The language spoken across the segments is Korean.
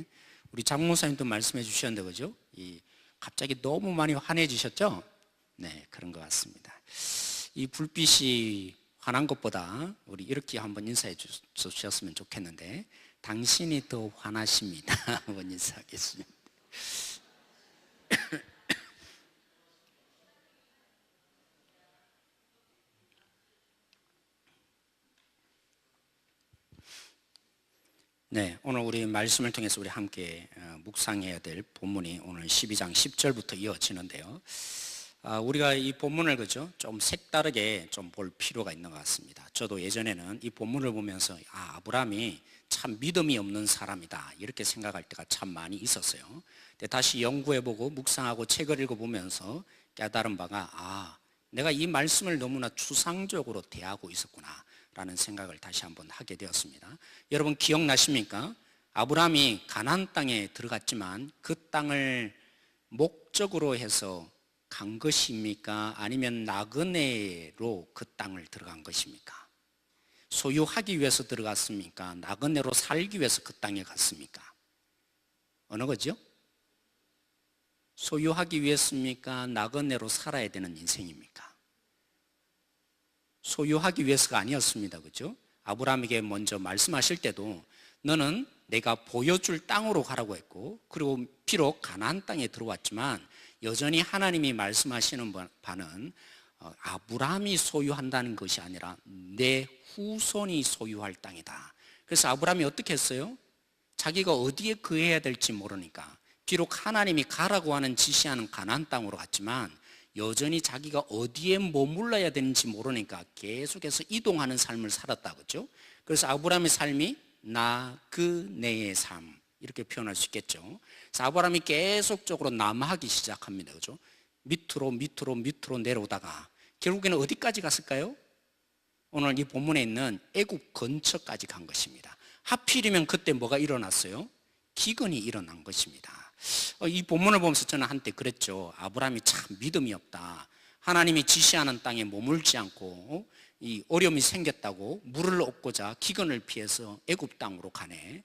네, 우리 장목사님도 말씀해 주셨는데 그죠? 갑자기 너무 많이 환해지셨죠? 네, 그런 것 같습니다. 이 불빛이 환한 것보다 우리 이렇게 한번 인사해 주셨으면 좋겠는데, 당신이 더 환하십니다. 한번 인사하겠습니다. 네, 오늘 우리 말씀을 통해서 우리 함께 묵상해야 될 본문이 오늘 12장 10절부터 이어지는데요. 우리가 이 본문을 그죠? 좀 색다르게 좀 볼 필요가 있는 것 같습니다. 저도 예전에는 이 본문을 보면서 아브라함이 참 믿음이 없는 사람이다 이렇게 생각할 때가 참 많이 있었어요. 근데 다시 연구해보고 묵상하고 책을 읽어보면서 깨달은 바가 내가 이 말씀을 너무나 추상적으로 대하고 있었구나 라는 생각을 다시 한번 하게 되었습니다. 여러분 기억나십니까? 아브라함이 가나안 땅에 들어갔지만 그 땅을 목적으로 해서 간 것입니까? 아니면 나그네로 그 땅을 들어간 것입니까? 소유하기 위해서 들어갔습니까? 나그네로 살기 위해서 그 땅에 갔습니까? 어느 거죠? 소유하기 위해서입니까? 나그네로 살아야 되는 인생입니까? 소유하기 위해서가 아니었습니다. 그죠? 아브라함에게 먼저 말씀하실 때도 너는 내가 보여줄 땅으로 가라고 했고, 그리고 비록 가나안 땅에 들어왔지만 여전히 하나님이 말씀하시는 바는 아브라함이 소유한다는 것이 아니라 내 후손이 소유할 땅이다. 그래서 아브라함이 어떻게 했어요? 자기가 어디에 거해야 될지 모르니까 비록 하나님이 가라고 하는 지시하는 가나안 땅으로 갔지만 여전히 자기가 어디에 머물러야 되는지 모르니까 계속해서 이동하는 삶을 살았다. 그죠? 그래서 아브라함의 삶이 나그네의 삶 이렇게 표현할 수 있겠죠. 그래서 아브라함이 계속적으로 남하기 시작합니다. 그죠? 밑으로 내려오다가 결국에는 어디까지 갔을까요? 오늘 이 본문에 있는 애굽 근처까지 간 것입니다. 하필이면 그때 뭐가 일어났어요? 기근이 일어난 것입니다. 이 본문을 보면서 저는 한때 그랬죠. 아브라함이 참 믿음이 없다. 하나님이 지시하는 땅에 머물지 않고 이 어려움이 생겼다고 물을 얻고자 기근을 피해서 애굽 땅으로 가네.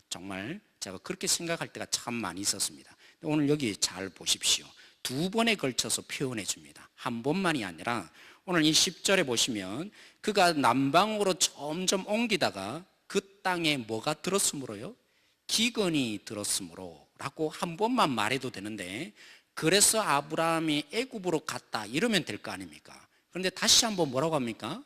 정말 제가 그렇게 생각할 때가 참 많이 있었습니다. 오늘 여기 잘 보십시오. 두 번에 걸쳐서 표현해 줍니다. 한 번만이 아니라 오늘 이 10절에 보시면 그가 남방으로 점점 옮기다가 그 땅에 뭐가 들었으므로요? 기근이 들었으므로 라고 한 번만 말해도 되는데, 그래서 아브라함이 애굽으로 갔다 이러면 될 거 아닙니까? 그런데 다시 한번 뭐라고 합니까?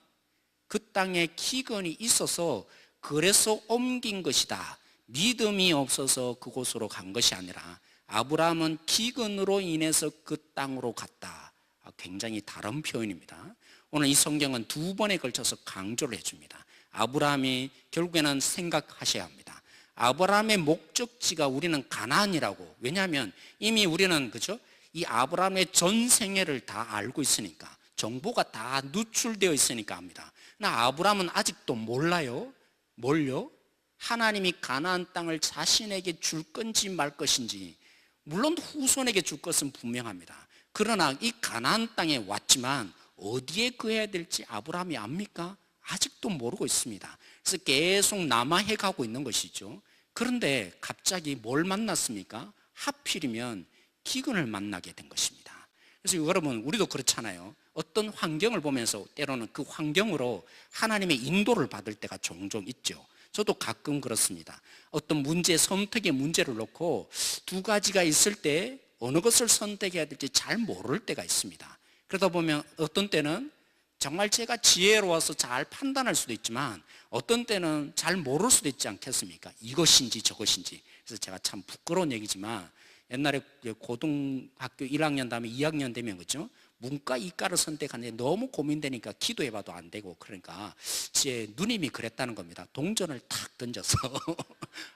그 땅에 기근이 있어서 그래서 옮긴 것이다. 믿음이 없어서 그곳으로 간 것이 아니라 아브라함은 기근으로 인해서 그 땅으로 갔다. 굉장히 다른 표현입니다. 오늘 이 성경은 두 번에 걸쳐서 강조를 해줍니다. 아브라함이 결국에는 생각하셔야 합니다. 아브라함의 목적지가 우리는 가나안이라고. 왜냐하면 이미 우리는 그죠? 이 아브라함의 전 생애를 다 알고 있으니까, 정보가 다 누출되어 있으니까 합니다. 그러나 아브라함은 아직도 몰라요. 뭘요? 하나님이 가나안 땅을 자신에게 줄 건지 말 것인지. 물론 후손에게 줄 것은 분명합니다. 그러나 이 가나안 땅에 왔지만 어디에 거해야 될지 아브라함이 압니까? 아직도 모르고 있습니다. 그래서 계속 남하해 가고 있는 것이죠. 그런데 갑자기 뭘 만났습니까? 하필이면 기근을 만나게 된 것입니다. 그래서 여러분, 우리도 그렇잖아요. 어떤 환경을 보면서 때로는 그 환경으로 하나님의 인도를 받을 때가 종종 있죠. 저도 가끔 그렇습니다. 어떤 선택의 문제를 놓고 두 가지가 있을 때 어느 것을 선택해야 될지 잘 모를 때가 있습니다. 그러다 보면 어떤 때는 정말 제가 지혜로워서 잘 판단할 수도 있지만 어떤 때는 잘 모를 수도 있지 않겠습니까? 이것인지 저것인지. 그래서 제가 참 부끄러운 얘기지만 옛날에 고등학교 1학년 다음에 2학년 되면 그죠? 문과 이과를 선택하는데 너무 고민되니까 기도해봐도 안 되고, 그러니까 제 누님이 그랬다는 겁니다. 동전을 탁 던져서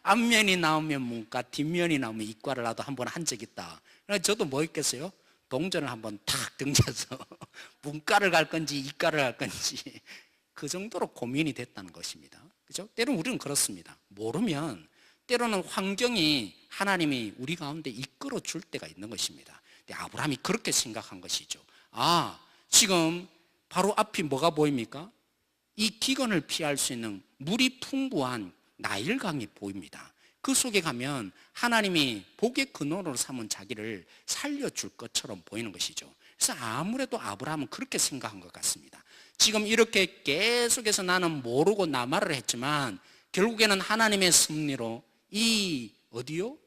앞면이 나오면 문과, 뒷면이 나오면 이과를 나도 한번 한 적 있다. 그래서 저도 뭐 있겠어요? 동전을 한번 탁 던져서 문과를 갈 건지 이과를 갈 건지 그 정도로 고민이 됐다는 것입니다. 그죠? 때로는 우리는 그렇습니다. 모르면 때로는 환경이 하나님이 우리 가운데 이끌어 줄 때가 있는 것입니다. 근데 아브라함이 그렇게 생각한 것이죠. 지금 바로 앞이 뭐가 보입니까? 이 기근을 피할 수 있는 물이 풍부한 나일강이 보입니다. 그 속에 가면 하나님이 복의 근원으로 삼은 자기를 살려줄 것처럼 보이는 것이죠. 그래서 아무래도 아브라함은 그렇게 생각한 것 같습니다. 지금 이렇게 계속해서 나는 모르고 나말을 했지만 결국에는 하나님의 섭리로 이 어디요?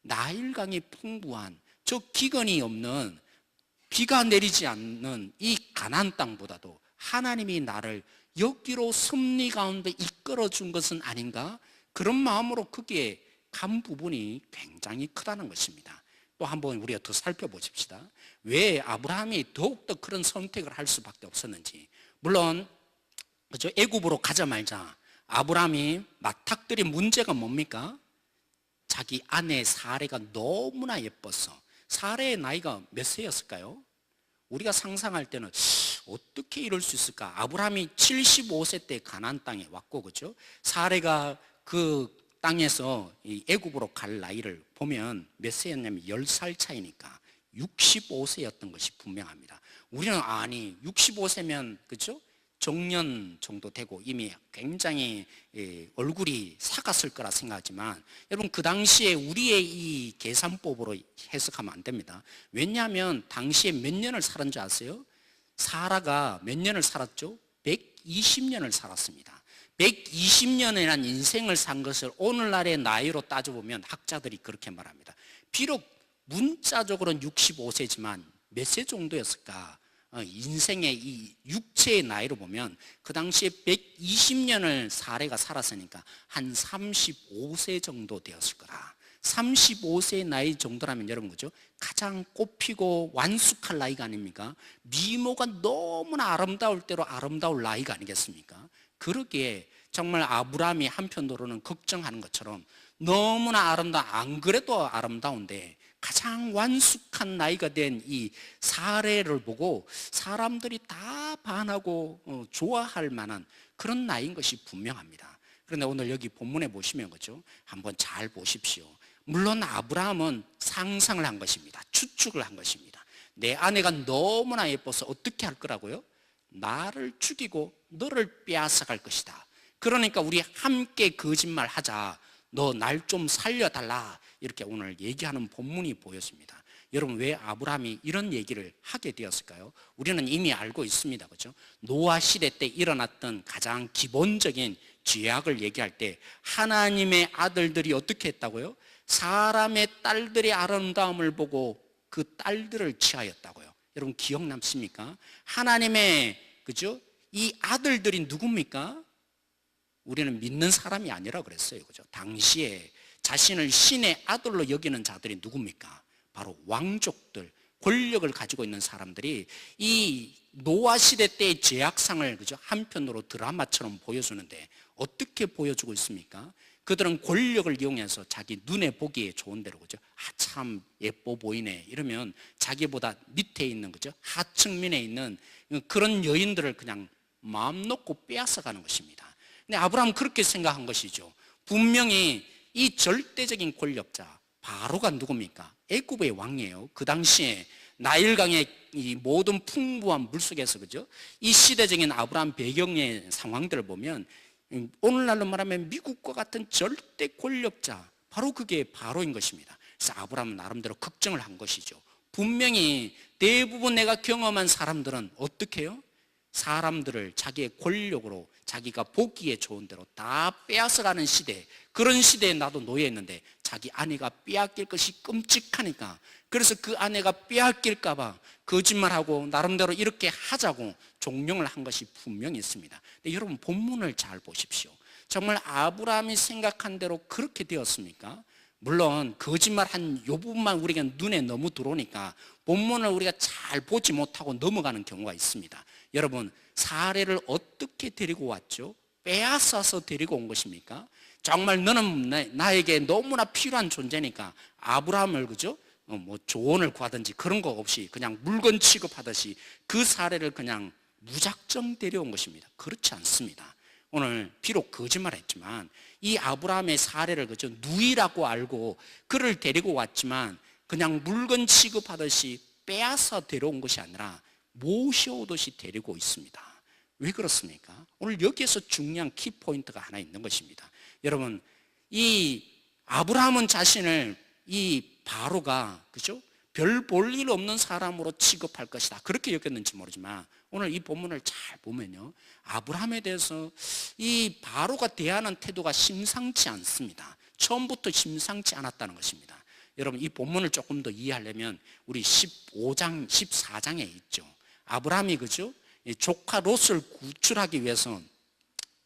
나일강이 풍부한 저 기근이 없는 비가 내리지 않는 이 가나안 땅보다도 하나님이 나를 여기로 섭리 가운데 이끌어 준 것은 아닌가? 그런 마음으로 거기에 간 부분이 굉장히 크다는 것입니다. 또 한번 우리가 더 살펴보십시다. 왜 아브라함이 더욱더 그런 선택을 할 수밖에 없었는지. 물론 그죠? 애굽으로 가자마자 아브라함이 맞닥뜨린 문제가 뭡니까? 자기 아내 사레가 너무나 예뻐서. 사레의 나이가 몇 세였을까요? 우리가 상상할 때는 어떻게 이럴 수 있을까? 아브라함이 75세 때 가나안 땅에 왔고, 그죠? 사레가 그 땅에서 이 애굽으로 갈 나이를 보면 몇 세였냐면 10살 차이니까 65세였던 것이 분명합니다. 우리는 아니 65세면 그죠? 정년 정도 되고 이미 굉장히 얼굴이 삭았을 거라 생각하지만 여러분 그 당시에 우리의 이 계산법으로 해석하면 안 됩니다. 왜냐하면 당시에 몇 년을 살은 줄 아세요? 사라가 몇 년을 살았죠? 120년을 살았습니다. 120년이라는 인생을 산 것을 오늘날의 나이로 따져보면 학자들이 그렇게 말합니다. 비록 문자적으로는 65세지만 몇 세 정도였을까? 인생의 이 육체의 나이로 보면 그 당시에 120년을 사례가 살았으니까 한 35세 정도 되었을 거라. 35세의 나이 정도라면 여러분 그죠? 가장 꽃피고 완숙할 나이가 아닙니까? 미모가 너무나 아름다울 대로 아름다울 나이가 아니겠습니까? 그러기에 정말 아브라함이 한편으로는 걱정하는 것처럼 너무나 안 그래도 아름다운데 가장 완숙한 나이가 된 이 사례를 보고 사람들이 다 반하고 좋아할 만한 그런 나이인 것이 분명합니다. 그런데 오늘 여기 본문에 보시면 그죠? 한번 잘 보십시오. 물론 아브라함은 상상을 한 것입니다. 추측을 한 것입니다. 내 아내가 너무나 예뻐서 어떻게 할 거라고요? 나를 죽이고 너를 빼앗아갈 것이다. 그러니까 우리 함께 거짓말 하자. 너 날 좀 살려달라. 이렇게 오늘 얘기하는 본문이 보여집니다. 여러분 왜 아브라함이 이런 얘기를 하게 되었을까요? 우리는 이미 알고 있습니다. 그렇죠? 노아 시대 때 일어났던 가장 기본적인 죄악을 얘기할 때 하나님의 아들들이 어떻게 했다고요? 사람의 딸들의 아름다움을 보고 그 딸들을 취하였다고요. 여러분 기억 남습니까? 하나님의 그죠? 이 아들들이 누굽니까? 우리는 믿는 사람이 아니라 그랬어요. 그죠? 당시에 자신을 신의 아들로 여기는 자들이 누굽니까? 바로 왕족들, 권력을 가지고 있는 사람들이 이 노아 시대 때의 죄악상을 그죠? 한편으로 드라마처럼 보여주는데 어떻게 보여주고 있습니까? 그들은 권력을 이용해서 자기 눈에 보기에 좋은 대로 그죠? 참 예뻐 보이네 이러면 자기보다 밑에 있는 그죠? 하층민에 있는 그런 여인들을 그냥 마음 놓고 빼앗아가는 것입니다. 근데 아브라함은 그렇게 생각한 것이죠. 분명히 이 절대적인 권력자 바로가 누굽니까? 애굽의 왕이에요. 그 당시에 나일강의 이 모든 풍부한 물속에서 그죠? 이 시대적인 아브라함 배경의 상황들을 보면 오늘날로 말하면 미국과 같은 절대 권력자 바로 그게 바로인 것입니다. 그래서 아브라함은 나름대로 걱정을 한 것이죠. 분명히 대부분 내가 경험한 사람들은 어떻게 해요? 사람들을 자기의 권력으로 자기가 보기에 좋은 대로 다 빼앗아가는 시대, 그런 시대에 나도 놓여있는데 자기 아내가 빼앗길 것이 끔찍하니까 그래서 그 아내가 빼앗길까 봐 거짓말하고 나름대로 이렇게 하자고 종용을 한 것이 분명히 있습니다. 근데 여러분 본문을 잘 보십시오. 정말 아브라함이 생각한 대로 그렇게 되었습니까? 물론 거짓말한 요 부분만 우리가 눈에 너무 들어오니까 본문을 우리가 잘 보지 못하고 넘어가는 경우가 있습니다. 여러분 사례를 어떻게 데리고 왔죠? 빼앗아서 데리고 온 것입니까? 정말 너는 나에게 너무나 필요한 존재니까 아브라함을 그죠? 뭐 조언을 구하든지 그런 거 없이 그냥 물건 취급하듯이 그 사례를 그냥 무작정 데려온 것입니다. 그렇지 않습니다. 오늘 비록 거짓말했지만 이 아브라함의 사례를 그죠? 누이라고 알고 그를 데리고 왔지만 그냥 물건 취급하듯이 빼앗아 데려온 것이 아니라 모셔오듯이 데리고 있습니다. 왜 그렇습니까? 오늘 여기에서 중요한 키포인트가 하나 있는 것입니다. 여러분 이 아브라함은 자신을 이 바로가, 그죠? 별 볼 일 없는 사람으로 취급할 것이다, 그렇게 여겼는지 모르지만 오늘 이 본문을 잘 보면요, 아브라함에 대해서 이 바로가 대하는 태도가 심상치 않습니다. 처음부터 심상치 않았다는 것입니다. 여러분, 이 본문을 조금 더 이해하려면 우리 15장, 14장에 있죠. 아브라함이, 그죠? 조카 롯을 구출하기 위해서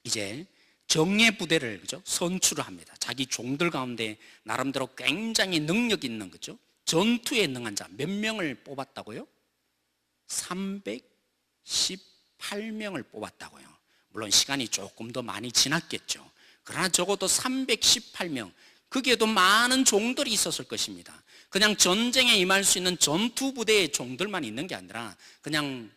이제 정예 부대를, 그죠? 선출을 합니다. 자기 종들 가운데 나름대로 굉장히 능력 있는, 그죠? 전투에 능한 자 몇 명을 뽑았다고요? 318명을 뽑았다고요. 물론 시간이 조금 더 많이 지났겠죠. 그러나 적어도 318명, 거기에도 많은 종들이 있었을 것입니다. 그냥 전쟁에 임할 수 있는 전투 부대의 종들만 있는 게 아니라 그냥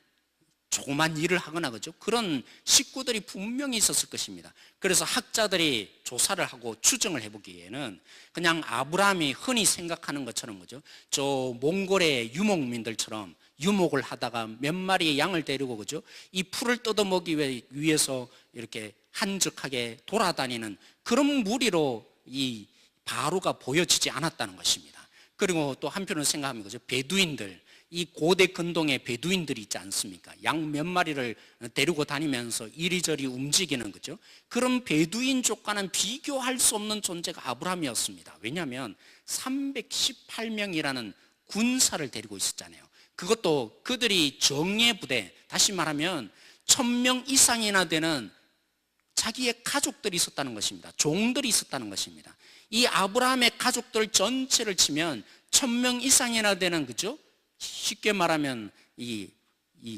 조그만 일을 하거나, 그죠? 그런 식구들이 분명히 있었을 것입니다. 그래서 학자들이 조사를 하고 추정을 해보기에는 그냥 아브라함이 흔히 생각하는 것처럼, 그죠? 저 몽골의 유목민들처럼 유목을 하다가 몇 마리의 양을 데리고, 그죠? 이 풀을 뜯어먹기 위해서 이렇게 한적하게 돌아다니는 그런 무리로 이 바로가 보여지지 않았다는 것입니다. 그리고 또 한편으로 생각하면, 그죠? 베두인들, 이 고대 근동의 베두인들이 있지 않습니까? 양 몇 마리를 데리고 다니면서 이리저리 움직이는, 그죠? 그런 베두인족과는 비교할 수 없는 존재가 아브라함이었습니다. 왜냐하면 318명이라는 군사를 데리고 있었잖아요. 그것도 그들이 정예 부대, 다시 말하면 1000명 이상이나 되는 자기의 가족들이 있었다는 것입니다. 종들이 있었다는 것입니다. 이 아브라함의 가족들 전체를 치면 1000명 이상이나 되는, 그죠? 쉽게 말하면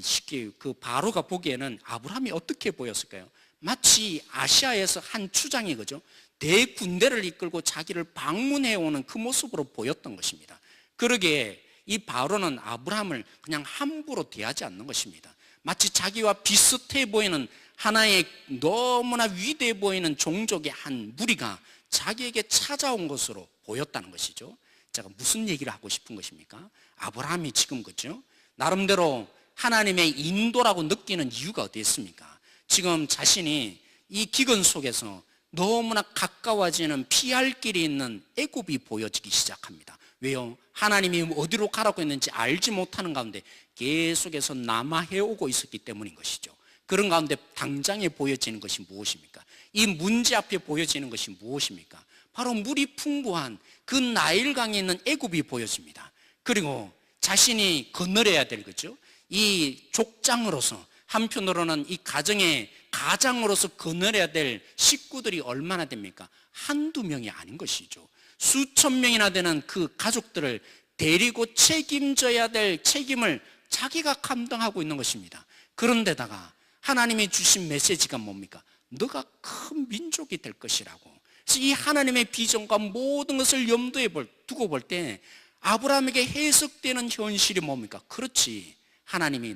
쉽게 그 바로가 보기에는 아브라함이 어떻게 보였을까요? 마치 아시아에서 한 추장이, 그죠? 대군대를 이끌고 자기를 방문해 오는 그 모습으로 보였던 것입니다. 그러기에 이 바로는 아브라함을 그냥 함부로 대하지 않는 것입니다. 마치 자기와 비슷해 보이는 하나의 너무나 위대해 보이는 종족의 한 무리가 자기에게 찾아온 것으로 보였다는 것이죠. 제가 무슨 얘기를 하고 싶은 것입니까? 아브라함이 지금, 그죠? 나름대로 하나님의 인도라고 느끼는 이유가 어디 있습니까? 지금 자신이 이 기근 속에서 너무나 가까워지는 피할 길이 있는 애굽이 보여지기 시작합니다. 왜요? 하나님이 어디로 가라고 했는지 알지 못하는 가운데 계속해서 남하해오고 있었기 때문인 것이죠. 그런 가운데 당장에 보여지는 것이 무엇입니까? 이 문제 앞에 보여지는 것이 무엇입니까? 바로 물이 풍부한 그 나일강에 있는 애굽이 보여집니다. 그리고 자신이 거느려야 될, 거죠? 이 족장으로서, 한편으로는 이 가정의 가장으로서 거느려야 될 식구들이 얼마나 됩니까? 한두 명이 아닌 것이죠. 수천 명이나 되는 그 가족들을 데리고 책임져야 될 책임을 자기가 감당하고 있는 것입니다. 그런데다가 하나님이 주신 메시지가 뭡니까? 너가 큰 민족이 될 것이라고. 그래서 이 하나님의 비전과 모든 것을 염두에 두고 볼 때 아브라함에게 해석되는 현실이 뭡니까? 그렇지, 하나님이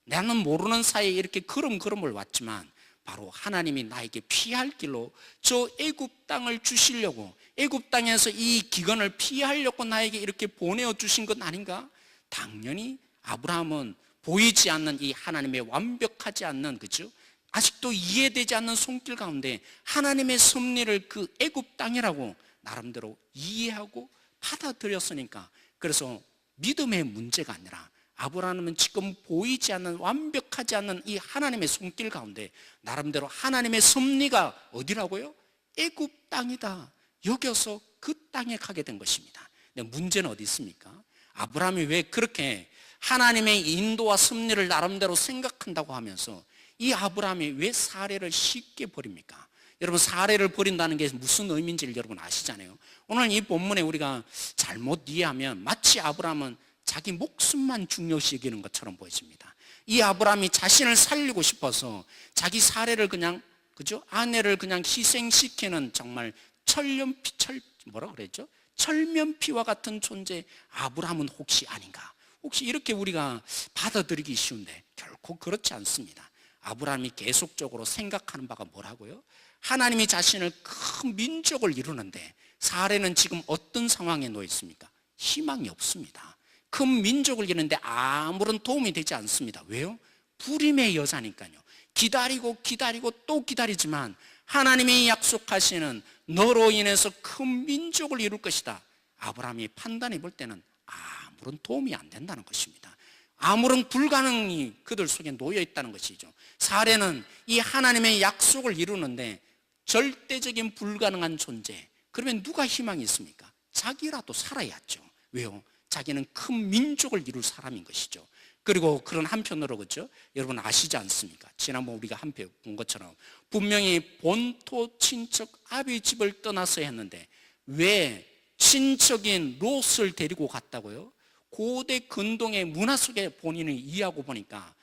나는 모르는 사이에 이렇게 걸음걸음을 왔지만 바로 하나님이 나에게 피할 길로 저 애굽 땅을 주시려고, 애굽 땅에서 이 기근을 피하려고 나에게 이렇게 보내어 주신 것 아닌가? 당연히 아브라함은 보이지 않는 이 하나님의 완벽하지 않는, 그죠? 아직도 이해되지 않는 손길 가운데 하나님의 섭리를 그 애굽 땅이라고 나름대로 이해하고 받아들였으니까, 그래서 믿음의 문제가 아니라 아브라함은 지금 보이지 않는, 완벽하지 않는 이 하나님의 손길 가운데 나름대로 하나님의 섭리가 어디라고요? 애굽 땅이다 여겨서 그 땅에 가게 된 것입니다. 근데 문제는 어디 있습니까? 아브라함이 왜 그렇게 하나님의 인도와 섭리를 나름대로 생각한다고 하면서 이 아브라함이 왜 사례를 쉽게 버립니까? 여러분, 사례를 버린다는 게 무슨 의미인지를 여러분 아시잖아요. 오늘 이 본문에 우리가 잘못 이해하면 마치 아브라함은 자기 목숨만 중요시 여기는 것처럼 보여집니다. 이 아브라함이 자신을 살리고 싶어서 자기 사례를 그냥, 그죠? 아내를 그냥 희생시키는 정말 철면피와 같은 존재 아브라함은 혹시 아닌가? 혹시 이렇게 우리가 받아들이기 쉬운데 결코 그렇지 않습니다. 아브라함이 계속적으로 생각하는 바가 뭐라고요? 하나님이 자신을 큰 민족을 이루는데 사례는 지금 어떤 상황에 놓여 있습니까? 희망이 없습니다. 큰 민족을 이루는데 아무런 도움이 되지 않습니다. 왜요? 불임의 여자니까요. 기다리고 또 기다리지만 하나님이 약속하시는 너로 인해서 큰 민족을 이룰 것이다. 아브라함이 판단해 볼 때는 아무런 도움이 안 된다는 것입니다. 아무런 불가능이 그들 속에 놓여 있다는 것이죠. 사례는 이 하나님의 약속을 이루는데 절대적인 불가능한 존재. 그러면 누가 희망이 있습니까? 자기라도 살아야죠. 왜요? 자기는 큰 민족을 이룰 사람인 것이죠. 그리고 그런 한편으로, 그렇죠? 여러분 아시지 않습니까? 지난번 우리가 한편 본 것처럼 분명히 본토 친척 아비 집을 떠나서 했는데 왜 친척인 롯을 데리고 갔다고요? 고대 근동의 문화 속에 본인을 이해하고 보니까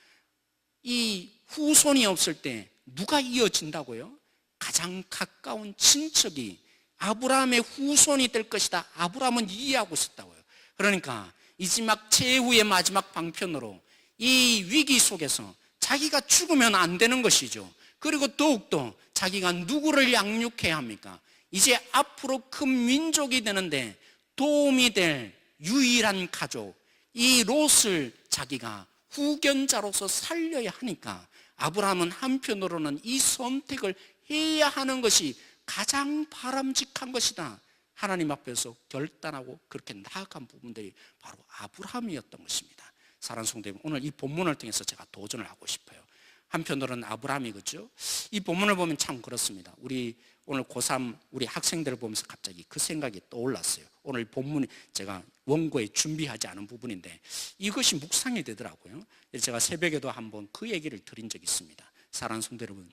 이 후손이 없을 때 누가 이어진다고요? 가장 가까운 친척이 아브라함의 후손이 될 것이다. 아브라함은 이해하고 있었다고요. 그러니까 이지막 최후의 마지막 방편으로 이 위기 속에서 자기가 죽으면 안 되는 것이죠. 그리고 더욱더 자기가 누구를 양육해야 합니까? 이제 앞으로 큰 민족이 되는데 도움이 될 유일한 가족, 이 롯을 자기가 후견자로서 살려야 하니까 아브라함은 한편으로는 이 선택을 해야 하는 것이 가장 바람직한 것이다. 하나님 앞에서 결단하고 그렇게 나아간 부분들이 바로 아브라함이었던 것입니다. 사랑하는 성도 여러분, 오늘 이 본문을 통해서 제가 도전을 하고 싶어요. 한편으로는 아브라함이, 그렇죠? 이 본문을 보면 참 그렇습니다. 우리 오늘 고3 우리 학생들을 보면서 갑자기 그 생각이 떠올랐어요. 오늘 본문이 제가 원고에 준비하지 않은 부분인데 이것이 묵상이 되더라고요. 제가 새벽에도 한번 그 얘기를 드린 적이 있습니다. 사랑하는 성도 여러분,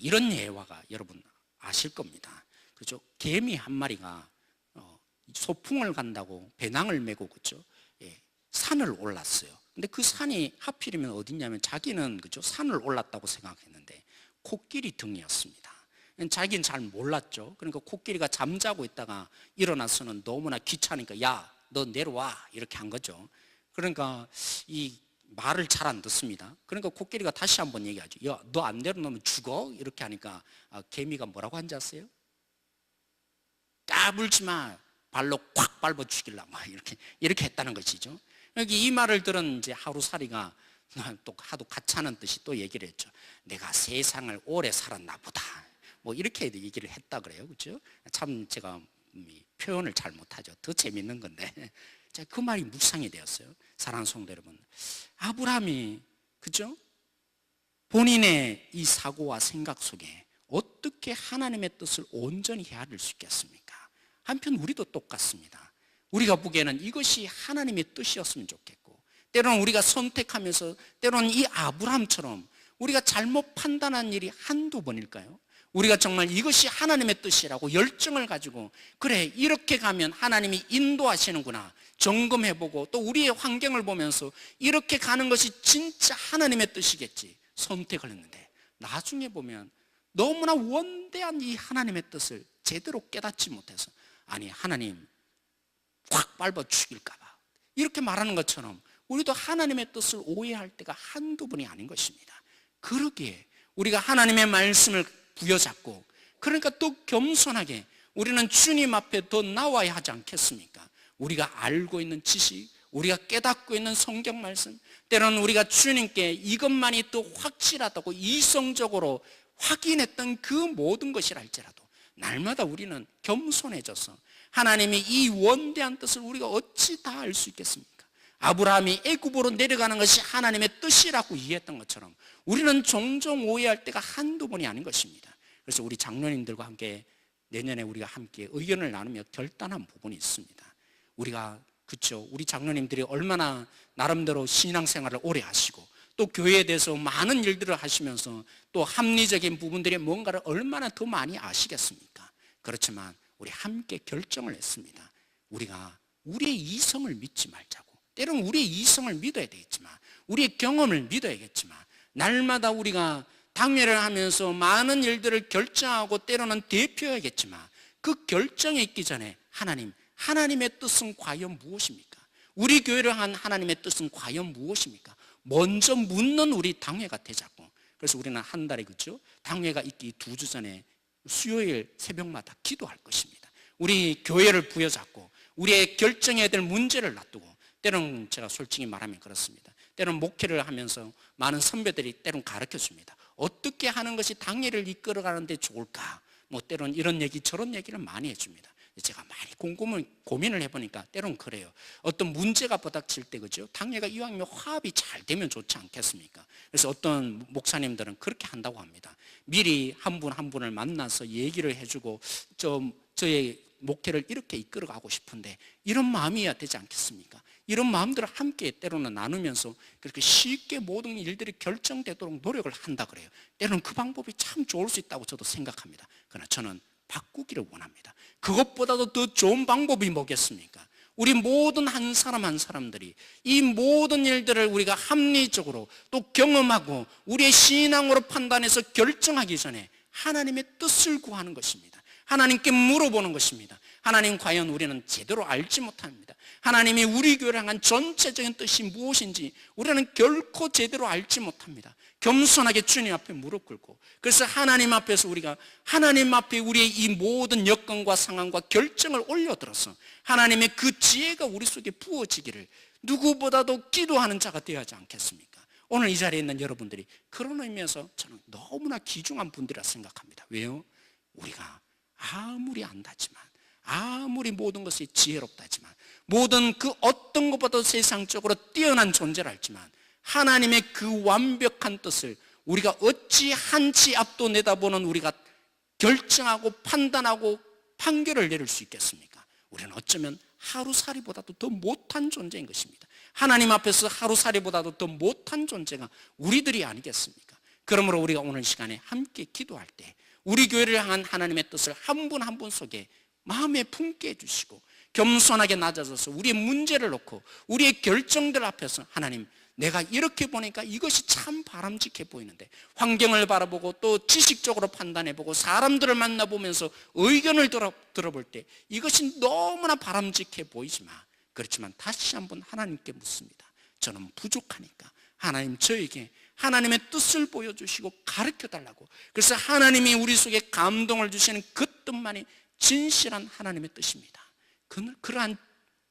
이런 예화가 여러분 아실 겁니다. 그죠? 개미 한 마리가 소풍을 간다고 배낭을 메고, 그죠? 산을 올랐어요. 근데 그 산이 하필이면 어디냐면 자기는, 그죠? 산을 올랐다고 생각했는데 코끼리 등이었습니다. 자기는 잘 몰랐죠. 그러니까 코끼리가 잠자고 있다가 일어나서는 너무나 귀찮으니까 야, 너 내려와 이렇게 한 거죠. 그러니까 이 말을 잘 안 듣습니다. 그러니까 코끼리가 다시 한번 얘기하죠. 야, 너 안 내려놓으면 죽어 이렇게 하니까 개미가 뭐라고 한지 아세요? 까불지 마, 발로 콱 밟아 죽이려고 이렇게 했다는 것이죠. 여기 이 말을 들은 이제 하루살이가 또 하도 가차는 듯이 또 얘기를 했죠. 내가 세상을 오래 살았나 보다. 뭐 이렇게 얘기를 했다 그래요. 그렇죠? 참 제가 표현을 잘 못하죠. 더 재밌는 건데 그 말이 묵상이 되었어요. 사랑하는 성도 여러분, 아브라함이, 그죠? 본인의 이 사고와 생각 속에 어떻게 하나님의 뜻을 온전히 헤아릴 수 있겠습니까? 한편 우리도 똑같습니다. 우리가 보기에는 이것이 하나님의 뜻이었으면 좋겠고, 때로는 우리가 선택하면서 때로는 이 아브라함처럼 우리가 잘못 판단한 일이 한두 번일까요? 우리가 정말 이것이 하나님의 뜻이라고 열정을 가지고 그래, 이렇게 가면 하나님이 인도하시는구나 점검해보고 또 우리의 환경을 보면서 이렇게 가는 것이 진짜 하나님의 뜻이겠지 선택을 했는데, 나중에 보면 너무나 원대한 이 하나님의 뜻을 제대로 깨닫지 못해서 아니 하나님 확 밟아 죽일까 봐 이렇게 말하는 것처럼 우리도 하나님의 뜻을 오해할 때가 한두 번이 아닌 것입니다. 그러기에 우리가 하나님의 말씀을 부여잡고, 그러니까 또 겸손하게 우리는 주님 앞에 더 나와야 하지 않겠습니까? 우리가 알고 있는 지식, 우리가 깨닫고 있는 성경 말씀, 때로는 우리가 주님께 이것만이 또 확실하다고 이성적으로 확인했던 그 모든 것이라 할지라도 날마다 우리는 겸손해져서 하나님의 이 원대한 뜻을 우리가 어찌 다 알 수 있겠습니까? 아브라함이 애굽으로 내려가는 것이 하나님의 뜻이라고 이해했던 것처럼 우리는 종종 오해할 때가 한두 번이 아닌 것입니다. 그래서 우리 장로님들과 함께 내년에 우리가 함께 의견을 나누며 결단한 부분이 있습니다. 우리가, 그렇죠, 우리 장로님들이 얼마나 나름대로 신앙생활을 오래 하시고 또 교회에 대해서 많은 일들을 하시면서 또 합리적인 부분들이 뭔가를 얼마나 더 많이 아시겠습니까? 그렇지만 우리 함께 결정을 했습니다. 우리가 우리의 이성을 믿지 말자고. 때로는 우리의 이성을 믿어야 되겠지만, 우리의 경험을 믿어야겠지만, 날마다 우리가 당회를 하면서 많은 일들을 결정하고 때로는 대표해야겠지만, 그 결정에 있기 전에 하나님의 뜻은 과연 무엇입니까? 우리 교회를 한 하나님의 뜻은 과연 무엇입니까? 먼저 묻는 우리 당회가 되자고. 그래서 우리는 한 달에, 그렇죠? 당회가 있기 2주 전에 수요일 새벽마다 기도할 것입니다. 우리 교회를 부여잡고 우리의 결정해야 될 문제를 놔두고, 때로는 제가 솔직히 말하면 그렇습니다. 때로는 목회를 하면서 많은 선배들이 때로는 가르쳐 줍니다. 어떻게 하는 것이 당회를 이끌어가는 데 좋을까? 뭐 때로는 이런 얘기 저런 얘기를 많이 해줍니다. 제가 많이 고민을 해보니까 때로는 그래요. 어떤 문제가 부닥칠 때 그죠? 당회가 이왕이면 화합이 잘 되면 좋지 않겠습니까? 그래서 어떤 목사님들은 그렇게 한다고 합니다. 미리 한 분 한 분을 만나서 얘기를 해주고 저의 목회를 이렇게 이끌어가고 싶은데 이런 마음이어야 되지 않겠습니까? 이런 마음들을 함께 때로는 나누면서 그렇게 쉽게 모든 일들이 결정되도록 노력을 한다 그래요. 때로는 그 방법이 참 좋을 수 있다고 저도 생각합니다. 그러나 저는 바꾸기를 원합니다. 그것보다도 더 좋은 방법이 뭐겠습니까? 우리 모든 한 사람 한 사람들이 이 모든 일들을 우리가 합리적으로 또 경험하고 우리의 신앙으로 판단해서 결정하기 전에 하나님의 뜻을 구하는 것입니다. 하나님께 물어보는 것입니다. 하나님, 과연 우리는 제대로 알지 못합니다. 하나님이 우리 교회를 향한 전체적인 뜻이 무엇인지 우리는 결코 제대로 알지 못합니다. 겸손하게 주님 앞에 무릎 꿇고, 그래서 하나님 앞에서 우리가 하나님 앞에 우리의 이 모든 여건과 상황과 결정을 올려들어서 하나님의 그 지혜가 우리 속에 부어지기를 누구보다도 기도하는 자가 되어야 하지 않겠습니까? 오늘 이 자리에 있는 여러분들이 그런 의미에서 저는 너무나 귀중한 분들이라 생각합니다. 왜요? 우리가 아무리 안다지만, 아무리 모든 것이 지혜롭다지만, 모든 그 어떤 것보다도 세상적으로 뛰어난 존재라 할지만 하나님의 그 완벽한 뜻을 우리가 어찌 한치 앞도 내다보는 우리가 결정하고 판단하고 판결을 내릴 수 있겠습니까? 우리는 어쩌면 하루살이보다도 더 못한 존재인 것입니다. 하나님 앞에서 하루살이보다도 더 못한 존재가 우리들이 아니겠습니까? 그러므로 우리가 오늘 시간에 함께 기도할 때 우리 교회를 향한 하나님의 뜻을 한 분 한 분 속에 마음에 품게 해주시고 겸손하게 낮아져서 우리의 문제를 놓고 우리의 결정들 앞에서 하나님, 내가 이렇게 보니까 이것이 참 바람직해 보이는데, 환경을 바라보고 또 지식적으로 판단해보고 사람들을 만나보면서 의견을 들어볼 때 이것이 너무나 바람직해 보이지만, 그렇지만 다시 한번 하나님께 묻습니다. 저는 부족하니까 하나님, 저에게 하나님의 뜻을 보여주시고 가르쳐달라고. 그래서 하나님이 우리 속에 감동을 주시는 그 뜻만이 진실한 하나님의 뜻입니다. 그러한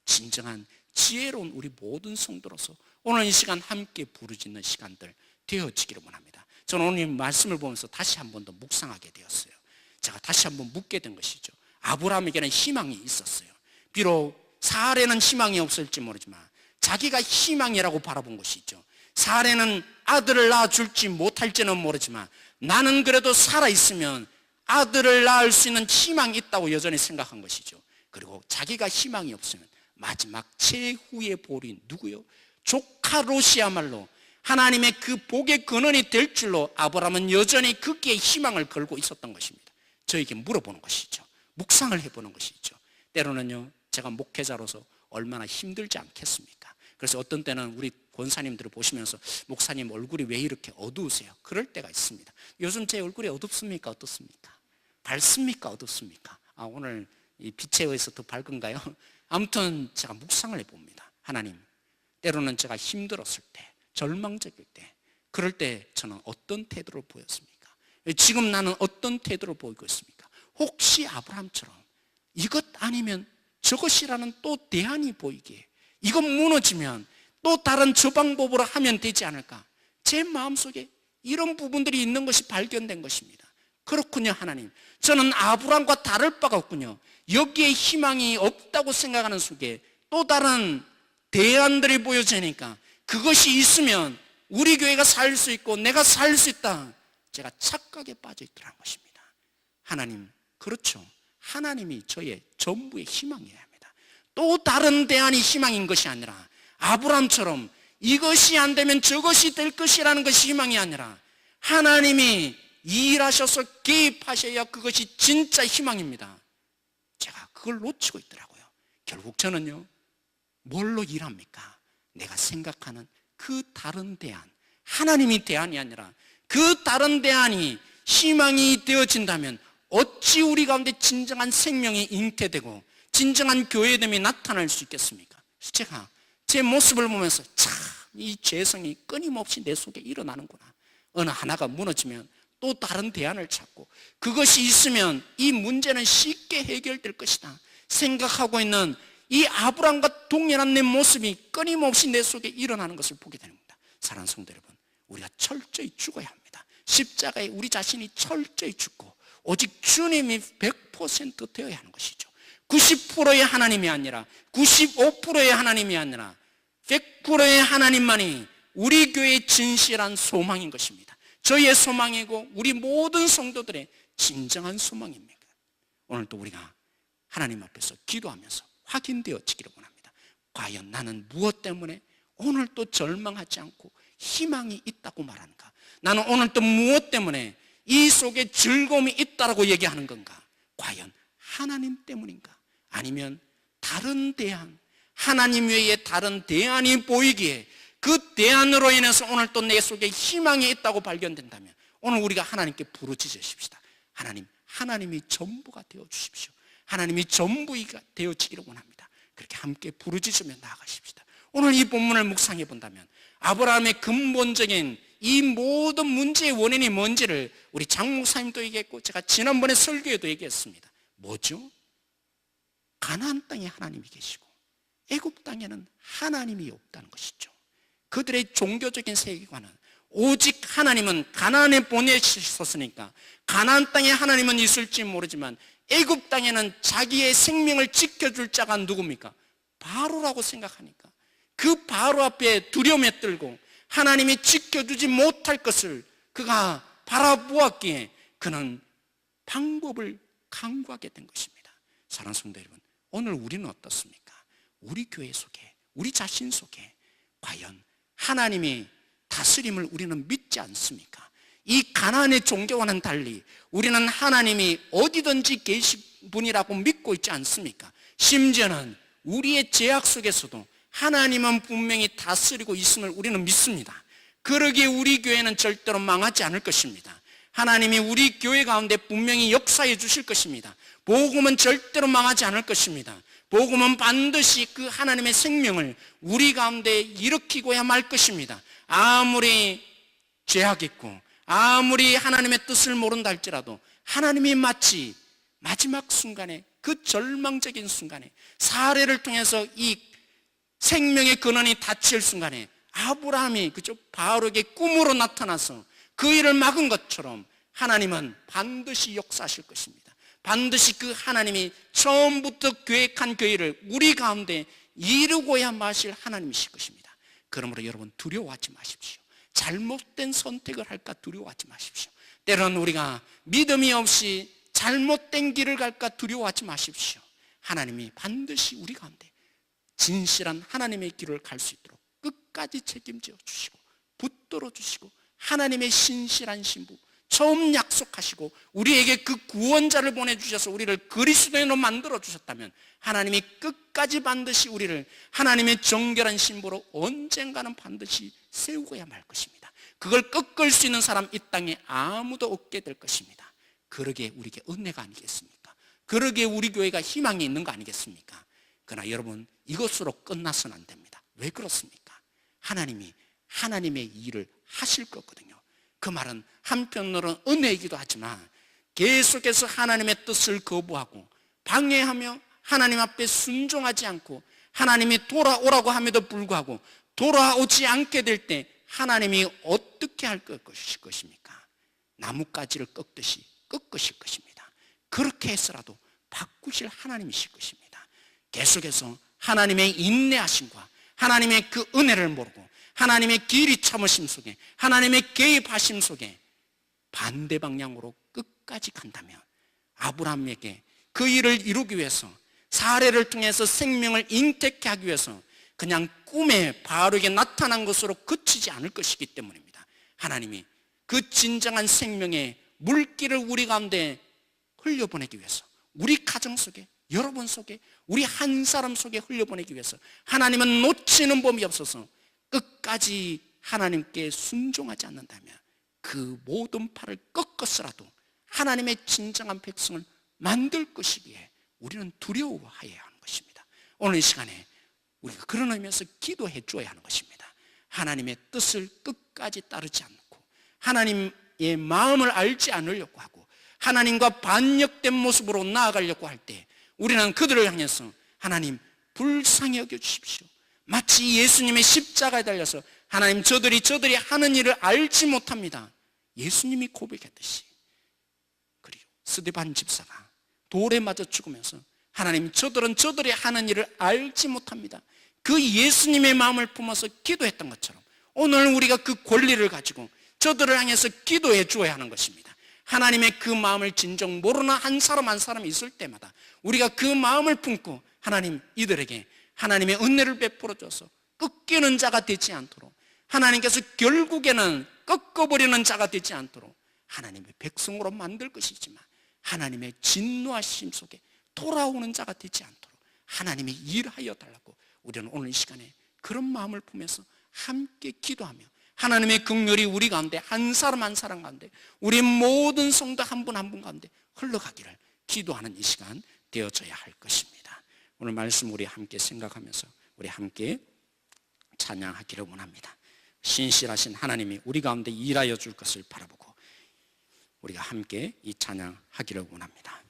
진정한 지혜로운 우리 모든 성도로서 오늘 이 시간 함께 부르짖는 시간들 되어지기를 원합니다. 저는 오늘 이 말씀을 보면서 다시 한 번 더 묵상하게 되었어요. 제가 다시 한번 묻게 된 것이죠. 아브라함에게는 희망이 있었어요. 비록 사례는 희망이 없을지 모르지만 자기가 희망이라고 바라본 것이죠. 사례는 아들을 낳아줄지 못할지는 모르지만 나는 그래도 살아있으면 아들을 낳을 수 있는 희망이 있다고 여전히 생각한 것이죠. 그리고 자기가 희망이 없으면 마지막 최후의 볼이 누구요? 조카 롯이야말로 하나님의 그 복의 근원이 될 줄로 아브라함은 여전히 거기에 희망을 걸고 있었던 것입니다. 저에게 물어보는 것이죠. 묵상을 해보는 것이죠. 때로는요, 제가 목회자로서 얼마나 힘들지 않겠습니까? 그래서 어떤 때는 우리 권사님들을 보시면서 목사님 얼굴이 왜 이렇게 어두우세요? 그럴 때가 있습니다. 요즘 제 얼굴이 어둡습니까? 어떻습니까? 밝습니까? 어둡습니까? 오늘 이 빛에 의해서 더 밝은가요? 아무튼 제가 묵상을 해봅니다. 하나님, 때로는 제가 힘들었을 때, 절망적일 때, 그럴 때 저는 어떤 태도를 보였습니까? 지금 나는 어떤 태도를 보이고 있습니까? 혹시 아브라함처럼 이것 아니면 저것이라는 또 대안이 보이기에, 이것 무너지면 또 다른 저 방법으로 하면 되지 않을까? 제 마음속에 이런 부분들이 있는 것이 발견된 것입니다. 그렇군요. 하나님, 저는 아브라함과 다를 바가 없군요. 여기에 희망이 없다고 생각하는 속에 또 다른 대안들이 보여지니까 그것이 있으면 우리 교회가 살 수 있고 내가 살 수 있다, 제가 착각에 빠져 있더라는 것입니다. 하나님, 그렇죠. 하나님이 저의 전부의 희망이어야 합니다. 또 다른 대안이 희망인 것이 아니라 아브라함처럼 이것이 안 되면 저것이 될 것이라는 것이 희망이 아니라 하나님이 일하셔서 개입하셔야 그것이 진짜 희망입니다. 제가 그걸 놓치고 있더라고요. 결국 저는요, 뭘로 일합니까? 내가 생각하는 그 다른 대안, 하나님이 대안이 아니라 그 다른 대안이 희망이 되어진다면 어찌 우리 가운데 진정한 생명이 잉태되고 진정한 교회됨이 나타날 수 있겠습니까? 제가 제 모습을 보면서 참 이 죄성이 끊임없이 내 속에 일어나는구나. 어느 하나가 무너지면 또 다른 대안을 찾고 그것이 있으면 이 문제는 쉽게 해결될 것이다 생각하고 있는 이 아브라함과 동일한 내 모습이 끊임없이 내 속에 일어나는 것을 보게 되는 겁니다. 사랑하는 성도 여러분, 우리가 철저히 죽어야 합니다. 십자가에 우리 자신이 철저히 죽고 오직 주님이 100% 되어야 하는 것이죠. 90%의 하나님이 아니라 95%의 하나님이 아니라 100%의 하나님만이 우리 교회의 진실한 소망인 것입니다. 저희의 소망이고 우리 모든 성도들의 진정한 소망입니다. 오늘도 우리가 하나님 앞에서 기도하면서 확인되어지기를 원합니다. 과연 나는 무엇 때문에 오늘 또 절망하지 않고 희망이 있다고 말하는가? 나는 오늘 또 무엇 때문에 이 속에 즐거움이 있다고 얘기하는 건가? 과연 하나님 때문인가? 아니면 다른 대안, 하나님 외에 다른 대안이 보이기에 그 대안으로 인해서 오늘 또 내 속에 희망이 있다고 발견된다면 오늘 우리가 하나님께 부르짖으십시다. 하나님, 하나님이 전부가 되어주십시오. 하나님이 전부가 되어지기를 원합니다. 그렇게 함께 부르짖으며 나아가십시다. 오늘 이 본문을 묵상해 본다면 아브라함의 근본적인 이 모든 문제의 원인이 뭔지를 우리 장 목사님도 얘기했고 제가 지난번에 설교에도 얘기했습니다. 뭐죠? 가나안 땅에 하나님이 계시고 애굽 땅에는 하나님이 없다는 것이죠. 그들의 종교적인 세계관은 오직 하나님은 가나안에 보내셨으니까 가나안 땅에 하나님은 있을지 모르지만 애굽 땅에는 자기의 생명을 지켜줄 자가 누굽니까? 바로라고 생각하니까 그 바로 앞에 두려움에 떨고 하나님이 지켜주지 못할 것을 그가 바라보았기에 그는 방법을 강구하게 된 것입니다. 사랑하는 성도 여러분, 오늘 우리는 어떻습니까? 우리 교회 속에, 우리 자신 속에 과연 하나님이 다스림을 우리는 믿지 않습니까? 이 가나안의 종교와는 달리 우리는 하나님이 어디든지 계신 분이라고 믿고 있지 않습니까? 심지어는 우리의 죄악 속에서도 하나님은 분명히 다스리고 있음을 우리는 믿습니다. 그러기에 우리 교회는 절대로 망하지 않을 것입니다. 하나님이 우리 교회 가운데 분명히 역사해 주실 것입니다. 복음은 절대로 망하지 않을 것입니다. 복음은 반드시 그 하나님의 생명을 우리 가운데 일으키고야 말 것입니다. 아무리 죄악있고 아무리 하나님의 뜻을 모른다 할지라도 하나님이 마치 마지막 순간에 그 절망적인 순간에 사례를 통해서 이 생명의 근원이 닫힐 순간에 아브라함이 그저 바로에게 꿈으로 나타나서 그 일을 막은 것처럼 하나님은 반드시 역사하실 것입니다. 반드시 그 하나님이 처음부터 계획한 그 일을 우리 가운데 이루고야 마실 하나님이실 것입니다. 그러므로 여러분 두려워하지 마십시오. 잘못된 선택을 할까 두려워하지 마십시오. 때로는 우리가 믿음이 없이 잘못된 길을 갈까 두려워하지 마십시오. 하나님이 반드시 우리 가운데 진실한 하나님의 길을 갈 수 있도록 끝까지 책임져 주시고 붙들어 주시고 하나님의 신실한 신부 처음 약속하시고 우리에게 그 구원자를 보내주셔서 우리를 그리스도인으로 만들어 주셨다면 하나님이 끝까지 반드시 우리를 하나님의 정결한 신부로 언젠가는 반드시 세우고야 말 것입니다. 그걸 꺾을 수 있는 사람 이 땅에 아무도 없게 될 것입니다. 그러기에 우리에게 은혜가 아니겠습니까? 그러기에 우리 교회가 희망이 있는 거 아니겠습니까? 그러나 여러분 이것으로 끝나서는 안 됩니다. 왜 그렇습니까? 하나님이 하나님의 일을 하실 거거든요. 그 말은 한편으로는 은혜이기도 하지만 계속해서 하나님의 뜻을 거부하고 방해하며 하나님 앞에 순종하지 않고 하나님이 돌아오라고 함에도 불구하고 돌아오지 않게 될 때 하나님이 어떻게 할 것입니까? 나뭇가지를 꺾듯이 꺾으실 것입니다. 그렇게 해서라도 바꾸실 하나님이실 것입니다. 계속해서 하나님의 인내하심과 하나님의 그 은혜를 모르고 하나님의 길이 참으심 속에 하나님의 개입하심 속에 반대 방향으로 끝까지 간다면 아브라함에게 그 일을 이루기 위해서 사례를 통해서 생명을 잉태케 하기 위해서 그냥 꿈에 바로에게 나타난 것으로 그치지 않을 것이기 때문입니다. 하나님이 그 진정한 생명의 물길을 우리 가운데 흘려보내기 위해서 우리 가정 속에 여러분 속에 우리 한 사람 속에 흘려보내기 위해서 하나님은 놓치는 법이 없어서 끝까지 하나님께 순종하지 않는다면 그 모든 팔을 꺾었으라도 하나님의 진정한 백성을 만들 것이기에 우리는 두려워해야 하는 것입니다. 오늘 이 시간에 우리가 그런 의미에서 기도해 줘야 하는 것입니다. 하나님의 뜻을 끝까지 따르지 않고 하나님의 마음을 알지 않으려고 하고 하나님과 반역된 모습으로 나아가려고 할 때 우리는 그들을 향해서 하나님 불쌍히 여겨주십시오. 마치 예수님의 십자가에 달려서 하나님 저들이 하는 일을 알지 못합니다. 예수님이 고백했듯이, 그리고 스데반 집사가 돌에 맞아 죽으면서 하나님, 저들은 저들이 하는 일을 알지 못합니다, 그 예수님의 마음을 품어서 기도했던 것처럼 오늘 우리가 그 권리를 가지고 저들을 향해서 기도해 주어야 하는 것입니다. 하나님의 그 마음을 진정 모르는 한 사람 한 사람이 있을 때마다 우리가 그 마음을 품고 하나님, 이들에게 하나님의 은혜를 베풀어 줘서 꺾이는 자가 되지 않도록, 하나님께서 결국에는 꺾어버리는 자가 되지 않도록 하나님의 백성으로 만들 것이지만 하나님의 진노하심 속에 돌아오는 자가 되지 않도록 하나님이 일하여 달라고 우리는 오늘 이 시간에 그런 마음을 품면서 함께 기도하며 하나님의 긍휼이 우리 가운데 한 사람 한 사람 가운데, 우리 모든 성도 한 분 한 분 가운데 흘러가기를 기도하는 이 시간 되어져야 할 것입니다. 오늘 말씀 우리 함께 생각하면서 우리 함께 찬양하기를 원합니다. 신실하신 하나님이 우리 가운데 일하여 줄 것을 바라보고 우리가 함께 이 찬양하기를 원합니다.